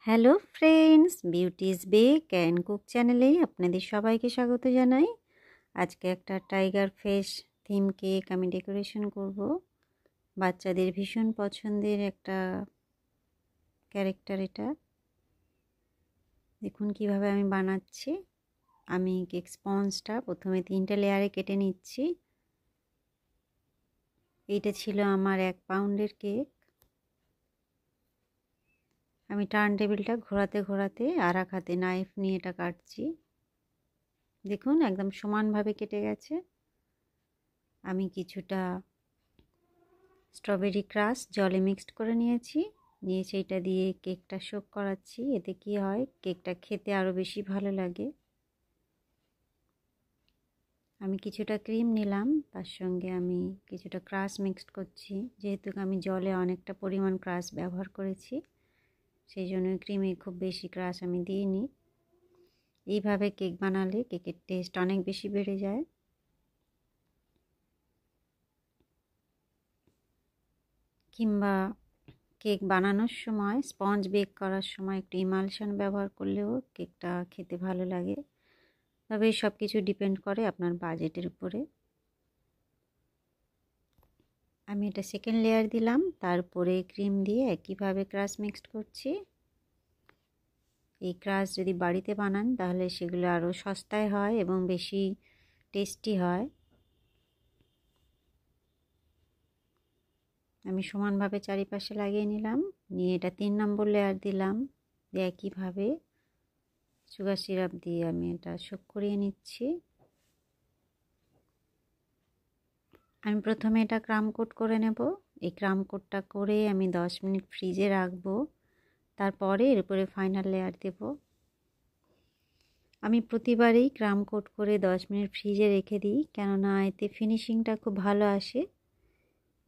Hello friends, beauty's bake and cook চ্যানেলে আপনাদের সবাইকে স্বাগত জানাই। আজকে একটা টাইগার ফিশ থিম কেক আমি ডেকোরেশন করব। বাচ্চাদের ভীষণ পছন্দের একটা ক্যারেক্টার এটা। দেখুন কিভাবে আমি বানাচ্ছি। আমি কেক স্পঞ্জটা প্রথমে 3টে লেয়ারে কেটে নিচ্ছি। এইটা ছিল আমার 1 পাউন্ডের কেক। আমি টার্ন টেবিলটা ঘোরাতে ঘোরাতে আর এক হাতে নাইফ নিয়ে এটা কাটছি। দেখুন একদম সমানভাবে কেটে গেছে। আমি কিছুটা স্ট্রবেরি ক্রাশ জলে মিক্সড করে নিয়ে সেইটা দিয়ে কেকটা সোক করাচ্ছি। এতে কি হয়, কেকটা খেতে আরও বেশি ভালো লাগে। আমি কিছুটা ক্রিম নিলাম, তার সঙ্গে আমি কিছুটা ক্রাশ মিক্সড করছি। যেহেতু আমি জলে অনেকটা পরিমাণ ক্রাশ ব্যবহার করেছি, সেই জন্য ক্রিমে খুব বেশি ক্রাশ আমি দিইনি। এইভাবে কেক বানালে কেকের টেস্ট অনেক বেশি বেড়ে যায়। কিংবা কেক বানানোর সময় স্পঞ্জ বেক করার সময় একটু ইমালশন ব্যবহার করলেও কেকটা খেতে ভালো লাগে। তবে সব কিছু ডিপেন্ড করে আপনার বাজেটের উপরে। আমি এটা সেকেন্ড লেয়ার দিলাম, তারপরে ক্রিম দিয়ে একইভাবে ক্রাশ মিক্সড করছি। এই ক্রাশ যদি বাড়িতে বানান তাহলে সেগুলো আরও সস্তায় হয় এবং বেশি টেস্টি হয়। আমি সমানভাবে চারিপাশে লাগিয়ে নিলাম, নিয়ে এটা 3 নম্বর লেয়ার দিলাম। দিয়ে একইভাবে সুগার সিরাপ দিয়ে আমি এটা সোক করিয়ে নিচ্ছি। আমি প্রথমে এটা ক্রাম কোট করে নেব। এই ক্রাম কোটটা করে আমি 10 মিনিট ফ্রিজে রাখবো। তারপরে এর উপরে ফাইনাল লেয়ার দেব। আমি প্রতিবারেই ক্রাম কোট করে 10 মিনিট ফ্রিজে রেখে দিই, কেননা এতে ফিনিশিংটা খুব ভালো আসে।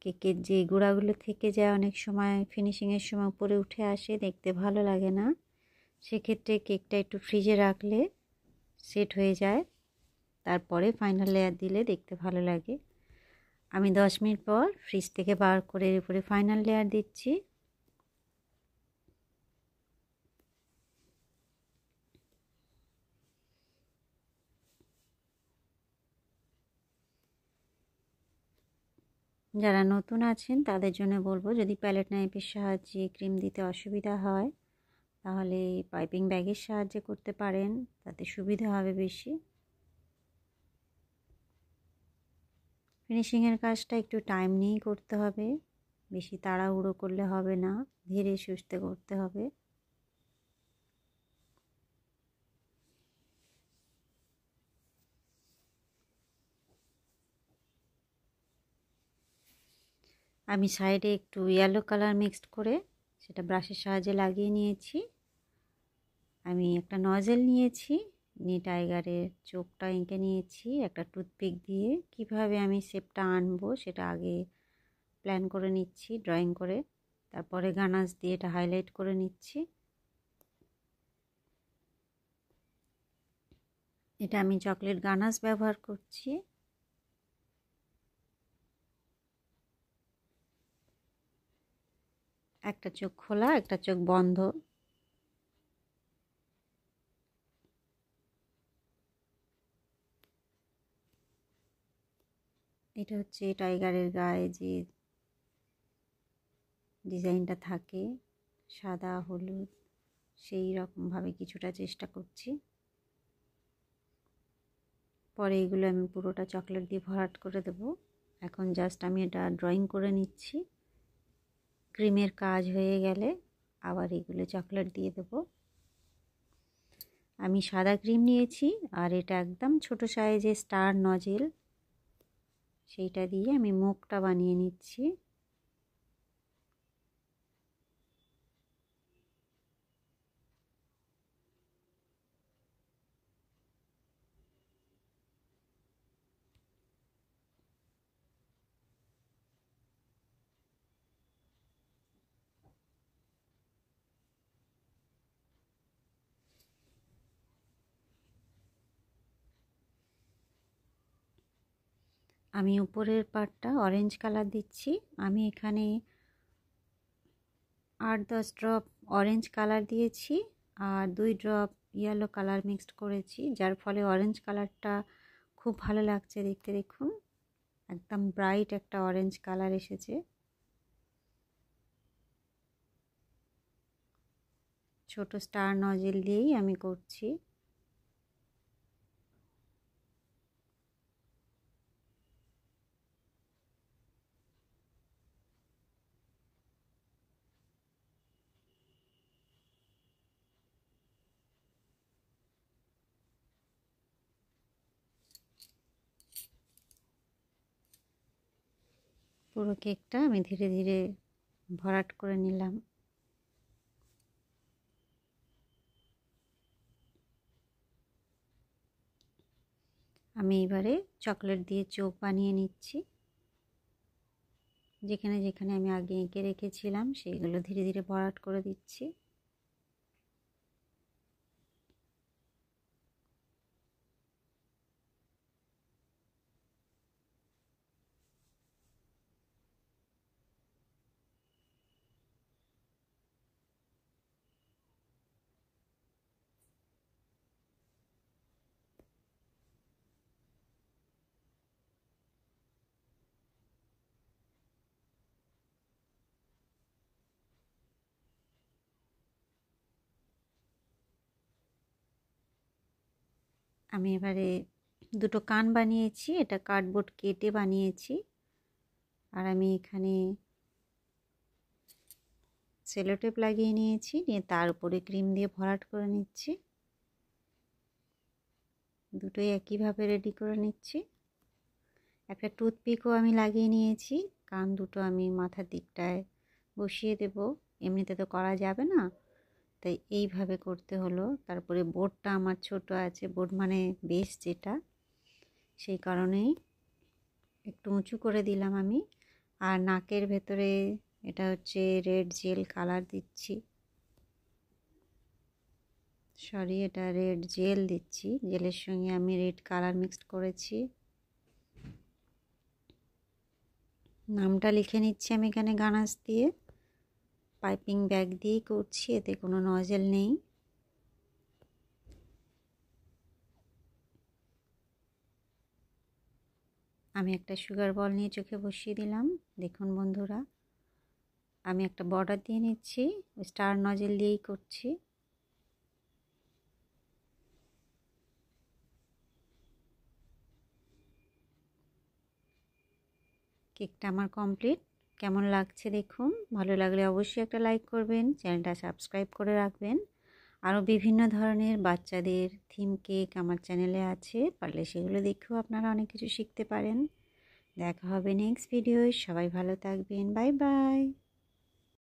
কেকের যে গুঁড়াগুলো থেকে যায় অনেক সময় ফিনিশিংয়ের সময় উপরে উঠে আসে, দেখতে ভালো লাগে না। সেক্ষেত্রে কেকটা একটু ফ্রিজে রাখলে সেট হয়ে যায়, তারপরে ফাইনাল লেয়ার দিলে দেখতে ভালো লাগে। আমি 10 মিনিট পর ফ্রিজ থেকে বার করে এর উপরে ফাইনাল লেয়ার দিচ্ছি। যারা নতুন আছেন তাদের জন্য বলবো, যদি প্যালেট নাইফের সাহায্যে ক্রিম দিতে অসুবিধা হয় তাহলে পাইপিং ব্যাগের সাহায্যে করতে পারেন, তাতে সুবিধা হবে বেশি। ফিনিশিংয়ের কাজটা একটু টাইম নিয়েই করতে হবে, বেশি তাড়াহুড়ো করলে হবে না, ধীরে সুস্থে করতে হবে। আমি সাইডে একটু ইয়েলো কালার মিক্সড করে সেটা ব্রাশের সাহায্যে লাগিয়ে নিয়েছি। আমি একটা নজেল নিয়েছি, নিয়ে টাইগারের চোখটা এঁকে নিয়েছি একটা টুথপিক দিয়ে। কিভাবে আমি শেপটা আনবো সেটা আগে প্ল্যান করে নিচ্ছি ড্রয়িং করে, তারপরে গানাশ দিয়ে এটা হাইলাইট করে নিচ্ছি। এটা আমি চকলেট গানাশ ব্যবহার করছি। একটা চোখ খোলা, একটা চোখ বন্ধ। এটা হচ্ছে টাইগারের গায়ে যে ডিজাইনটা থাকে সাদা হলুদ, সেই রকমভাবে কিছুটা চেষ্টা করছি। পরে এগুলো আমি পুরোটা চকলেট দিয়ে ভরাট করে দেব। এখন জাস্ট আমি এটা ড্রয়িং করে নিচ্ছি। ক্রিমের কাজ হয়ে গেলে আবার এগুলো চকলেট দিয়ে দেব। আমি সাদা ক্রিম নিয়েছি, আর এটা একদম ছোট সাইজের স্টার নজেল, সেইটা দিয়ে আমি মুখটা বানিয়ে নিচ্ছি। আমি উপরের পার্টটা অরেঞ্জ কালার দিচ্ছি। আমি এখানে 8-10 ড্রপ অরেঞ্জ কালার দিয়েছি আর 2 ড্রপ ইয়েলো কালার মিক্সড করেছি, যার ফলে অরেঞ্জ কালারটা খুব ভালো লাগছে দেখতে। দেখুন একদম ব্রাইট একটা অরেঞ্জ কালার এসেছে। ছোট স্টার নজেল দিয়েই আমি করছি। পুরো কেকটা আমি ধীরে ধীরে ভরাট করে নিলাম। আমি এবারে চকলেট দিয়ে চোখ বানিয়ে নিচ্ছি। যেখানে যেখানে আমি আগে এঁকে রেখেছিলাম সেইগুলো ধীরে ধীরে ভরাট করে দিচ্ছি। আমি এবারে দুটো কান বানিয়েছি, এটা কার্ডবোর্ড কেটে বানিয়েছি। আর আমি এখানে সেলো টেপ লাগিয়ে নিয়েছি, নিয়ে তার উপরে ক্রিম দিয়ে ভরাট করে নিচ্ছি। দুটোই একইভাবে রেডি করে নিচ্ছি। একটা টুথপিকও আমি লাগিয়ে নিয়েছি, কান দুটো আমি মাথার দিকটায় বসিয়ে দেব, এমনিতে তো করা যাবে না, তাই এইভাবে করতে হলো। তারপরে বোর্ডটা আমার ছোট আছে, বোর্ড মানে বেস যেটা, সেই কারণেই একটু উঁচু করে দিলাম আমি। আর নাকের ভেতরে এটা হচ্ছে রেড জেল কালার দিচ্ছি, সরি এটা রেড জেল দিচ্ছি, জেলের সঙ্গে আমি রেড কালার মিক্সড করেছি। নামটা লিখে নিচ্ছি আমি এখানে গানাশ দিয়ে, পাইপিং ব্যাগ দিয়েই করছি, এতে কোনো নজেল নেই। আমি একটা সুগার বল নিয়ে চোখে বসিয়ে দিলাম। দেখুন বন্ধুরা, আমি একটা বর্ডার দিয়ে নিচ্ছি, স্টার নজেল দিয়েই করছি। কেকটা আমার কমপ্লিট। কেমন লাগছে দেখুন, ভালো লাগলে অবশ্যই একটা লাইক করবেন, চ্যানেলটা সাবস্ক্রাইব করে রাখবেন। আরও বিভিন্ন ধরনের বাচ্চাদের থিম কেক আমার চ্যানেলে আছে, পারলে সেগুলো দেখেও আপনারা অনেক কিছু শিখতে পারেন। দেখা হবে নেক্সট ভিডিওয়, সবাই ভালো থাকবেন, বাই বাই।